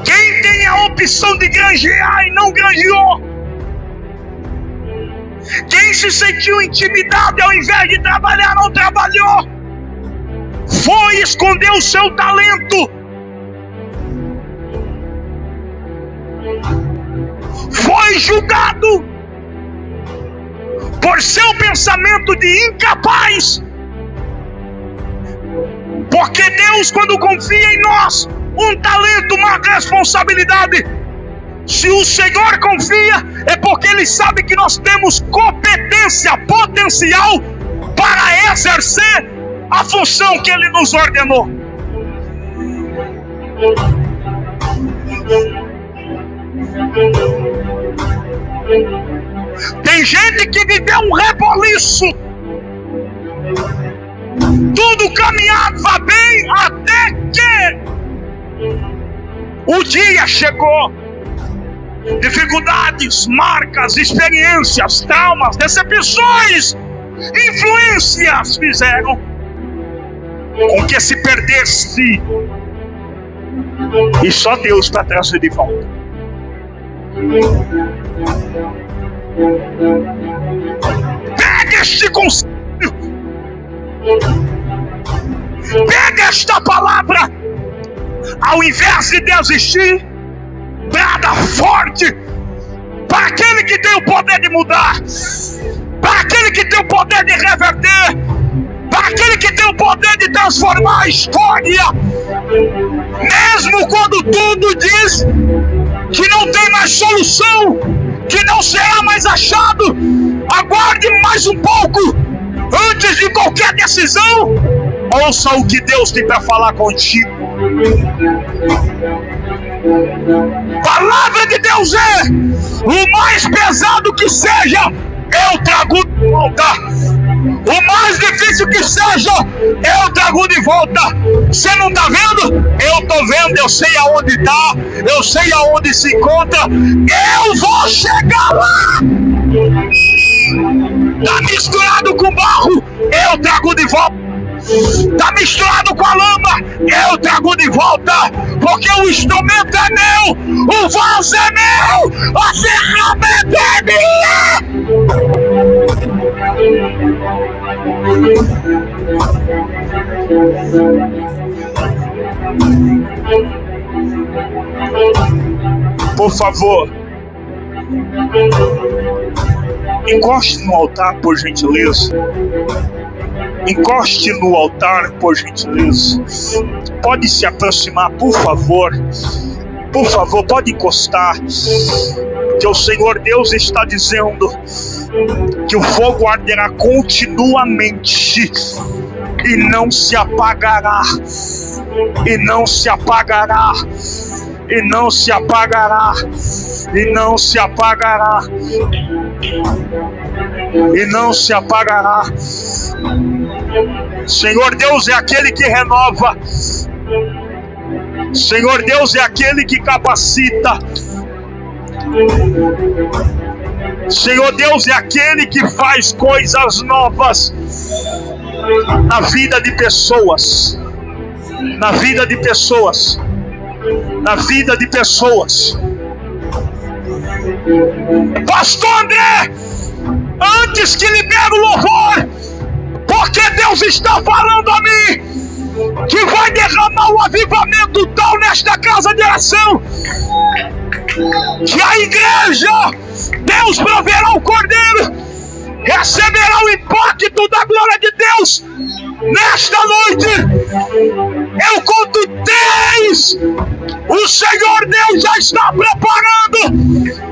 Quem tem a opção de granjear e não granjeou? Quem se sentiu intimidado ao invés de trabalhar, não trabalhou? Foi esconder o seu talento. Foi julgado por seu pensamento de incapaz. Porque Deus, quando confia em nós um talento, uma responsabilidade, se o Senhor confia, é porque Ele sabe que nós temos competência, potencial para exercer a função que Ele nos ordenou. Tem gente que viveu um reboliço, tudo caminhava bem até que o dia chegou. Dificuldades, marcas, experiências, traumas, decepções, influências fizeram com que se perdesse, e só Deus para trazer de volta. Pega este conselho, pega esta palavra, ao invés de desistir, brada forte para aquele que tem o poder de mudar, para aquele que tem o poder de reverter, para aquele que tem o poder de transformar a história. Mesmo quando tudo diz que não tem mais solução, que não será mais achado, aguarde mais um pouco antes de qualquer decisão. Ouça o que Deus tem para falar contigo. Palavra de Deus é: o mais pesado que seja, eu trago de volta. O mais difícil que seja, eu trago de volta. Você não está vendo? Eu estou vendo, eu sei aonde está, eu sei aonde se encontra. Eu vou chegar lá. Está misturado com barro, eu trago de volta. Está misturado com a lama, eu trago de volta. Porque o instrumento é meu, o vaso é meu, a ferramenta é minha. Por favor, encoste no altar, por gentileza. Encoste no altar, por gentileza. Pode se aproximar, por favor. Por favor, pode encostar. Que o Senhor Deus está dizendo que o fogo arderá continuamente e não se apagará. E não se apagará. E não se apagará. E não se apagará. E não se apagará. Senhor Deus é aquele que renova. Senhor Deus é aquele que capacita. Senhor Deus é aquele que faz coisas novas na vida de pessoas. Na vida de pessoas. Na vida de pessoas. Pastor André, antes que libere o louvor, porque Deus está falando a mim que vai derramar um avivamento tal nesta casa de oração, que a igreja, Deus proverá o cordeiro, receberá o impacto da glória de Deus nesta noite. Eu conto 3. O Senhor Deus já está preparando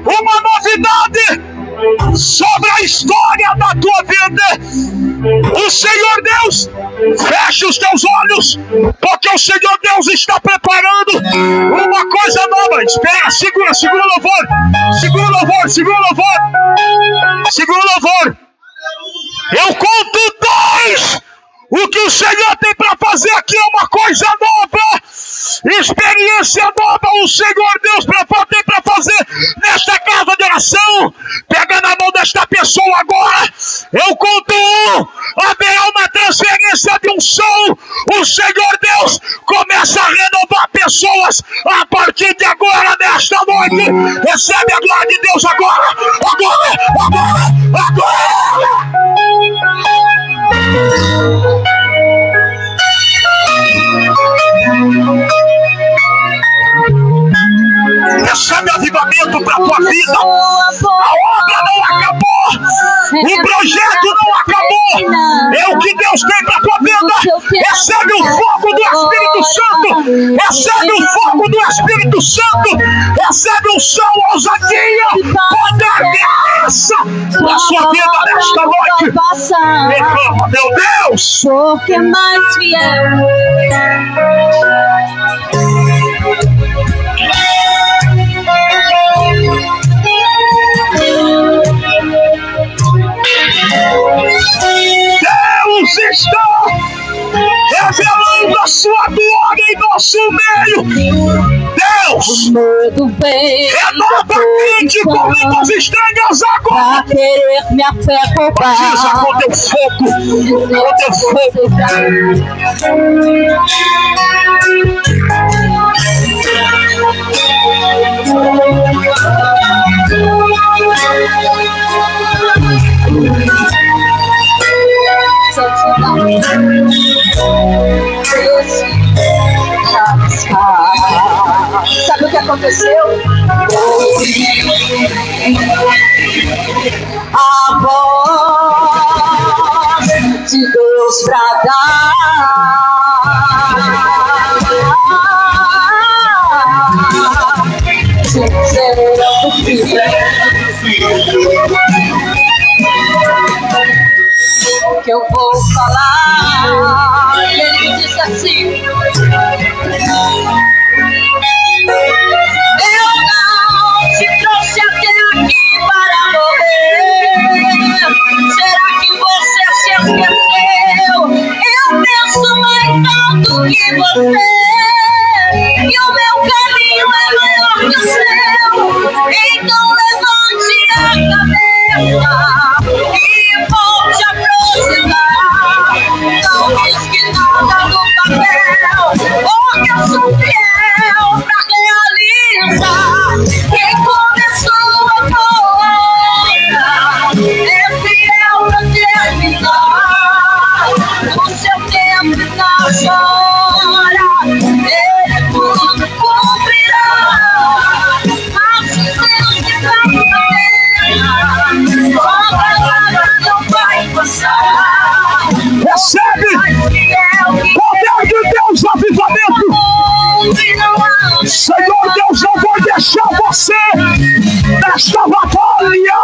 uma novidade sobre a história da tua vida. O Senhor Deus, fecha os teus olhos, porque o Senhor Deus está preparando uma coisa nova. Espera, segura o louvor. Segura o louvor, segura o louvor. Segura o louvor. Eu conto 2. O que o Senhor tem para fazer aqui é uma coisa nova, experiência nova. O Senhor Deus tem para fazer nesta casa de oração. Pega na mão desta pessoa agora. Eu conto 1. Haverá uma transferência de unção. O Senhor Deus começa a renovar pessoas a partir de agora, nesta noite. Recebe a glória de Deus agora. Recebe avivamento para a tua vida. A obra não acabou. O projeto não acabou. É o que Deus tem para a tua vida. Recebe o fogo do Espírito Santo. Recebe o fogo do Espírito Santo. Recebe o som, ousadia, poder, graça para a sua vida nesta noite. Reclama, meu Deus. Porque é mais fiel. Deus está revelando a sua glória em nosso meio. Deus, renova a mente com línguas estranhas agora. Pra querer me afetar. Batiza com teu fogo, com teu fogo. Sabe o que aconteceu? A voz de Deus pra dar. Que eu vou falar. Ele disse assim: eu não te trouxe até aqui para morrer. Será que você se esqueceu? Eu penso mais alto que você, e o meu caminho é maior que o seu. Então levante a cabeça e volte a prosseguir. Não risque nada no papel, porque eu sou fiel pra realizar. Quem começou a obra é fiel pra terminar. No seu tempo e na sua hora, ele tudo cumprirá. Mas se Deus está na terra, sua palavra não vai passar. Recebe poder de Deus, avivamento. Senhor Deus, eu vou deixar você nesta batalha.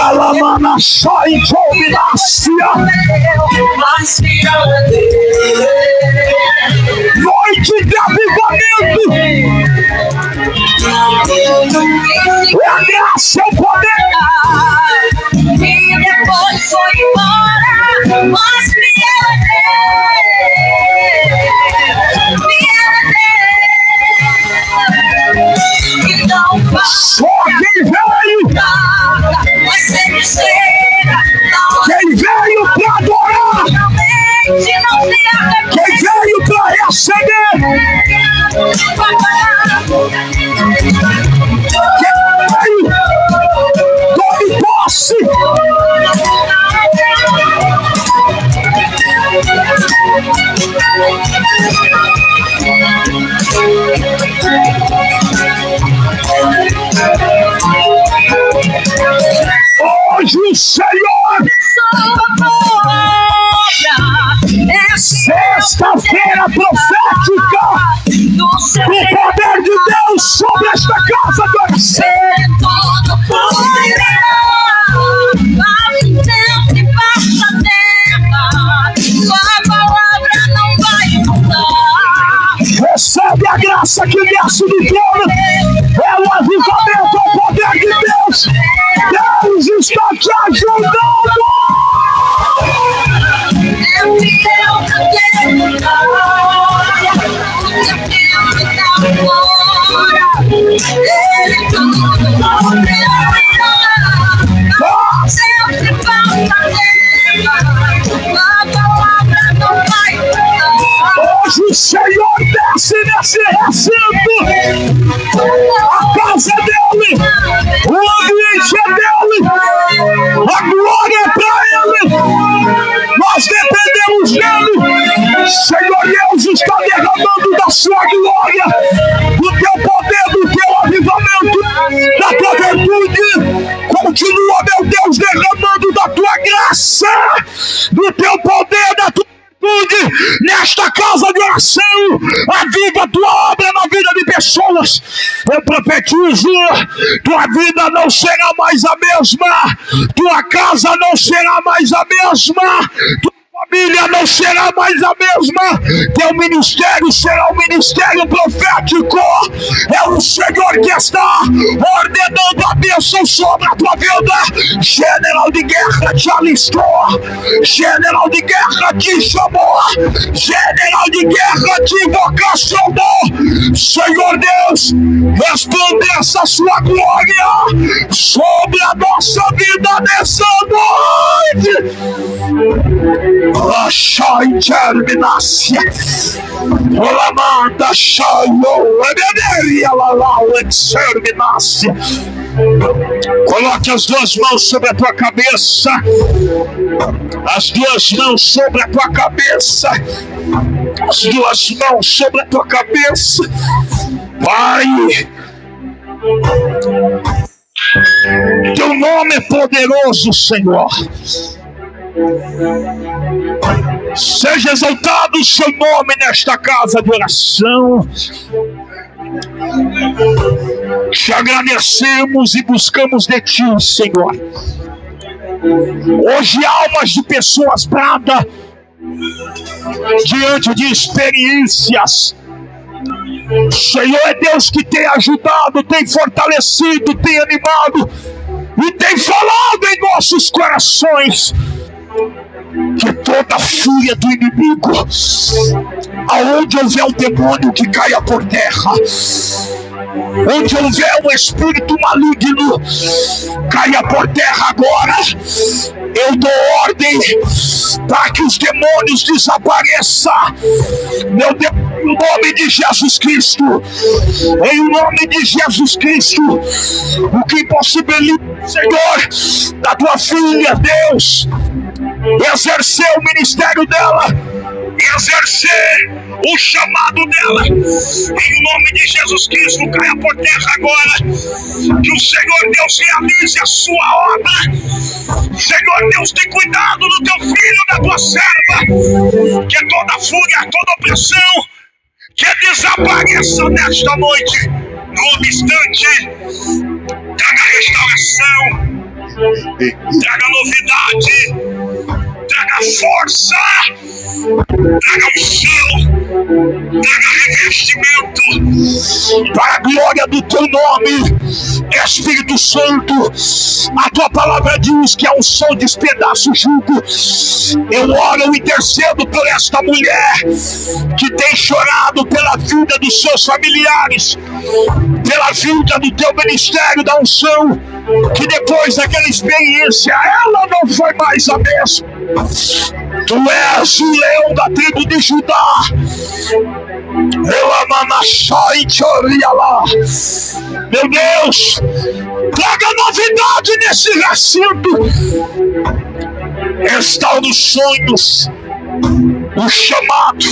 Alamana sai em dominácia. Noite de avivamento. É a graça, o poder. E depois foi embora, mas fiel. Hoje o Senhor, sexta-feira profética, o poder de Deus sobre esta casa de oração. Recebe a graça que desce do trono. É o avivamento, é o poder de Deus. Deus está te ajudando. Hoje o Senhor desce nesse recinto. A casa dele, o ambiente é dele, a glória é para ele. Nós dependemos dele. Senhor Deus está derramando da sua glória, do teu poder, do teu avivamento, da tua virtude. Continua, meu Deus, derramando da tua graça, do teu poder, da tua nesta casa de oração. Aviva a tua obra na vida de pessoas. Eu profetizo: tua vida não será mais a mesma, tua casa não será mais a mesma, tua família não será mais a mesma, teu ministério será um ministério profético. É o Senhor que está ordenando a bênção sobre a tua vida. General de guerra te alistou, general de guerra te chamou, general de guerra te vocacionou. Senhor Deus, resplandeça a sua glória sobre a nossa vida nessa noite. Achai terminácia, Olamanda Shalom, Ebeneria Lalau, Exterminácia. Coloque as duas mãos sobre a tua cabeça, as duas mãos sobre a tua cabeça, as duas mãos sobre a tua cabeça. Pai, teu nome é poderoso, Senhor. Seja exaltado o seu nome nesta casa de oração. Te agradecemos e buscamos de ti, Senhor. Hoje almas de pessoas bradam diante de experiências. Senhor é Deus que tem ajudado, tem fortalecido, tem animado e tem falado em nossos corações. Que toda fúria do inimigo, aonde houver o demônio, que caia por terra. Onde houver um espírito maligno, caia por terra agora. Eu dou ordem para que os demônios desapareçam. Meu Deus, em nome de Jesus Cristo, em nome de Jesus Cristo, o que impossibilita, Senhor, da tua filha, Deus, exercer o ministério dela, exercer o chamado dela, em nome de Jesus Cristo, caia por terra agora. Que o Senhor Deus realize a sua obra. Senhor Deus, tem cuidado do teu filho, da tua serva. Que toda fúria, toda opressão, que desapareça nesta noite. No obstante, traga restauração, traga novidade, traga força, traga unção, traga revestimento, para a glória do teu nome, Espírito Santo. A tua palavra diz que a unção despedaça o jugo. Eu oro e intercedo por esta mulher que tem chorado pela vida dos seus familiares, pela vida do teu ministério da unção, que depois daquela experiência ela não foi mais a mesma. Tu és o leão da tribo de Judá. Meu Deus, traga novidade nesse recinto. Restaura os sonhos, o chamado,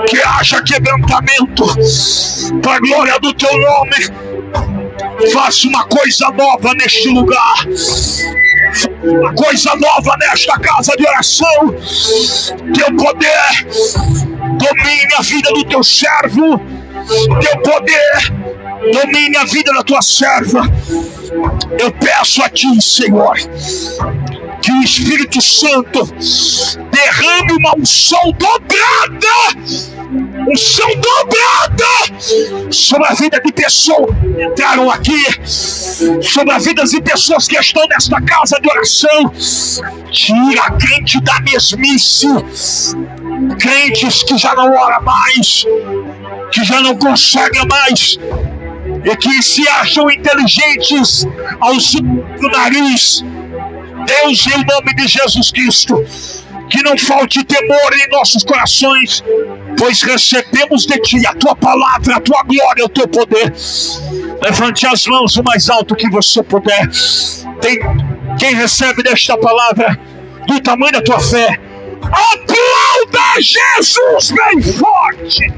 que haja quebrantamento para a glória do teu nome. Faça uma coisa nova neste lugar. uma coisa nova nesta casa de oração. Teu poder domine a vida do teu servo. Teu poder domine a vida da tua serva. Eu peço a ti, Senhor, que o Espírito Santo derrame uma unção dobrada sobre a vida de pessoas que entraram aqui, sobre a vida de pessoas que estão nesta casa de oração. Tira a crente da mesmice, crentes que já não oram mais, que já não conseguem mais, e que se acham inteligentes ao seu nariz. Deus, em nome de Jesus Cristo, que não falte temor em nossos corações, pois recebemos de ti a tua palavra, a tua glória, o teu poder. Levante as mãos o mais alto que você puder. Tem quem recebe desta palavra do tamanho da tua fé. Aplauda Jesus bem forte.